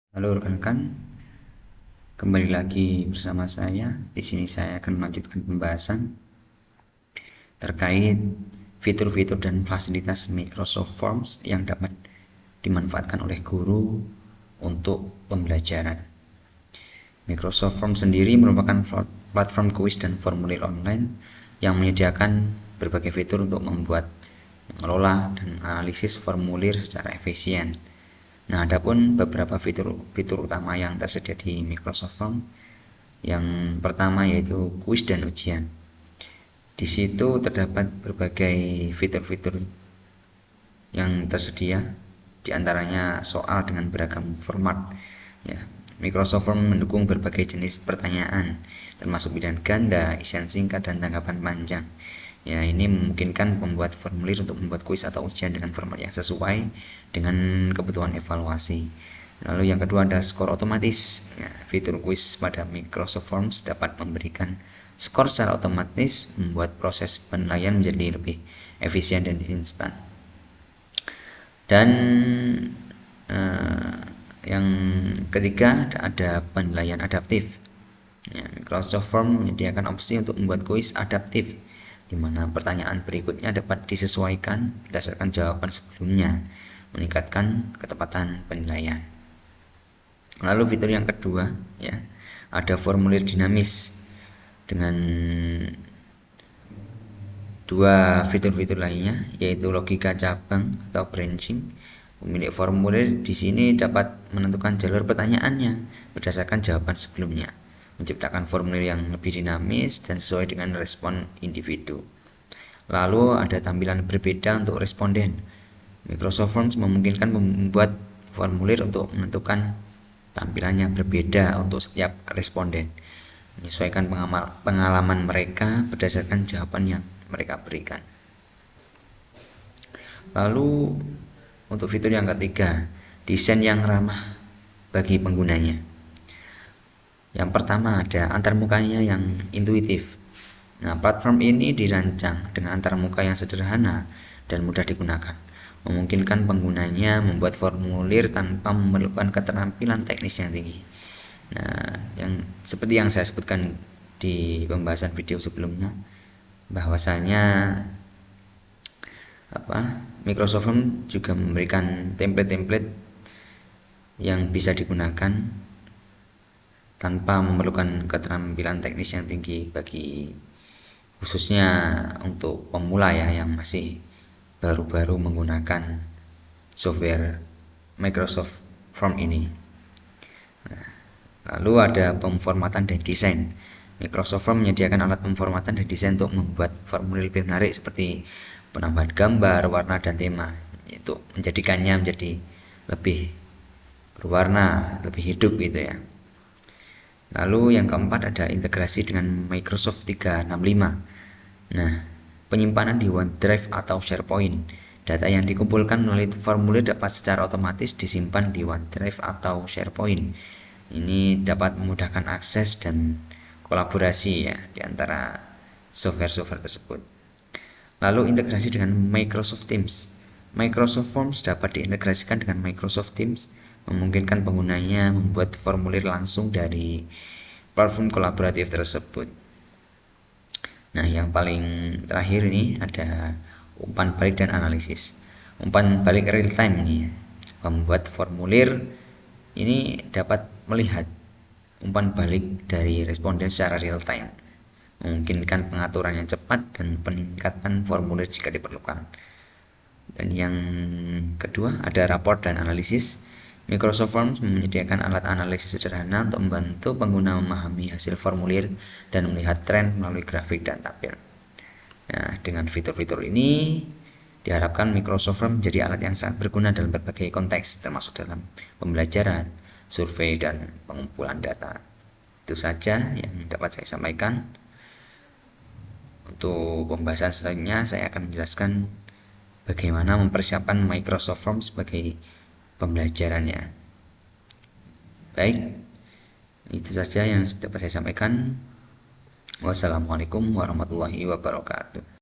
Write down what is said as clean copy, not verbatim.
Halo rekan-rekan, kembali lagi bersama saya. Di sini saya akan melanjutkan pembahasan terkait fitur-fitur dan fasilitas Microsoft Forms yang dapat dimanfaatkan oleh guru untuk pembelajaran. Microsoft Forms sendiri merupakan platform kuis dan formulir online yang menyediakan berbagai fitur untuk membuat, mengelola, dan menganalisis formulir secara efisien. Nah, adapun beberapa fitur utama yang tersedia di Microsoft Form, yang pertama yaitu kuis dan ujian. Di situ terdapat berbagai fitur-fitur yang tersedia, diantaranya soal dengan beragam format. Ya, Microsoft Form mendukung berbagai jenis pertanyaan, termasuk pilihan ganda, isian singkat, dan tanggapan panjang. Ya, ini memungkinkan membuat formulir untuk membuat kuis atau ujian dengan format yang sesuai dengan kebutuhan evaluasi. Lalu yang kedua ada skor otomatis. Ya, fitur kuis pada Microsoft Forms dapat memberikan skor secara otomatis, membuat proses penilaian menjadi lebih efisien dan instan. Dan yang ketiga ada penilaian adaptif. Ya, Microsoft Form menyediakan opsi untuk membuat kuis adaptif, di mana pertanyaan berikutnya dapat disesuaikan berdasarkan jawaban sebelumnya, meningkatkan ketepatan penilaian. Lalu fitur yang kedua, ya, ada formulir dinamis dengan dua fitur-fitur lainnya, yaitu logika cabang atau branching. Pemilik formulir di sini dapat menentukan jalur pertanyaannya berdasarkan jawaban sebelumnya, menciptakan formulir yang lebih dinamis dan sesuai dengan respon individu. Lalu ada tampilan berbeda untuk responden. Microsoft Forms memungkinkan membuat formulir untuk menentukan tampilannya berbeda untuk setiap responden, menyesuaikan pengalaman mereka berdasarkan jawaban yang mereka berikan. Lalu untuk fitur yang ketiga, desain yang ramah bagi penggunanya. Yang pertama ada antarmukanya yang intuitif. Nah, platform ini dirancang dengan antarmuka yang sederhana dan mudah digunakan, memungkinkan penggunanya membuat formulir tanpa memerlukan keterampilan teknis yang tinggi. Nah, yang seperti yang saya sebutkan di pembahasan video sebelumnya, bahwasanya Microsoft Form juga memberikan template-template yang bisa digunakan tanpa memerlukan keterampilan teknis yang tinggi, bagi khususnya untuk pemula ya, yang masih baru-baru menggunakan software Microsoft Form ini. Lalu ada pemformatan dan desain. Microsoft Form menyediakan alat pemformatan dan desain untuk membuat formulir lebih menarik, seperti penambahan gambar, warna, dan tema. Itu menjadikannya menjadi lebih berwarna, lebih hidup gitu ya. Lalu yang keempat ada integrasi dengan Microsoft 365. Nah, penyimpanan di OneDrive atau SharePoint. Data yang dikumpulkan melalui formulir dapat secara otomatis disimpan di OneDrive atau SharePoint. Ini dapat memudahkan akses dan kolaborasi ya di antara software-software tersebut. Lalu integrasi dengan Microsoft Teams. Microsoft Forms dapat diintegrasikan dengan Microsoft Teams, memungkinkan penggunanya membuat formulir langsung dari platform kolaboratif tersebut. Nah, yang paling terakhir ini ada umpan balik dan analisis. Umpan balik real time ini ya. Membuat formulir ini dapat melihat umpan balik dari responden secara real time, memungkinkan pengaturan yang cepat dan peningkatan formulir jika diperlukan. Dan yang kedua ada raport dan analisis. Microsoft Forms menyediakan alat analisis sederhana untuk membantu pengguna memahami hasil formulir dan melihat tren melalui grafik dan tabel. Nah, dengan fitur-fitur ini diharapkan Microsoft Forms menjadi alat yang sangat berguna dalam berbagai konteks, termasuk dalam pembelajaran, survei, dan pengumpulan data. Itu saja yang dapat saya sampaikan. Untuk pembahasan selanjutnya saya akan menjelaskan bagaimana mempersiapkan Microsoft Forms sebagai pembelajarannya. Baik, itu saja yang dapat saya sampaikan. Wassalamualaikum warahmatullahi wabarakatuh.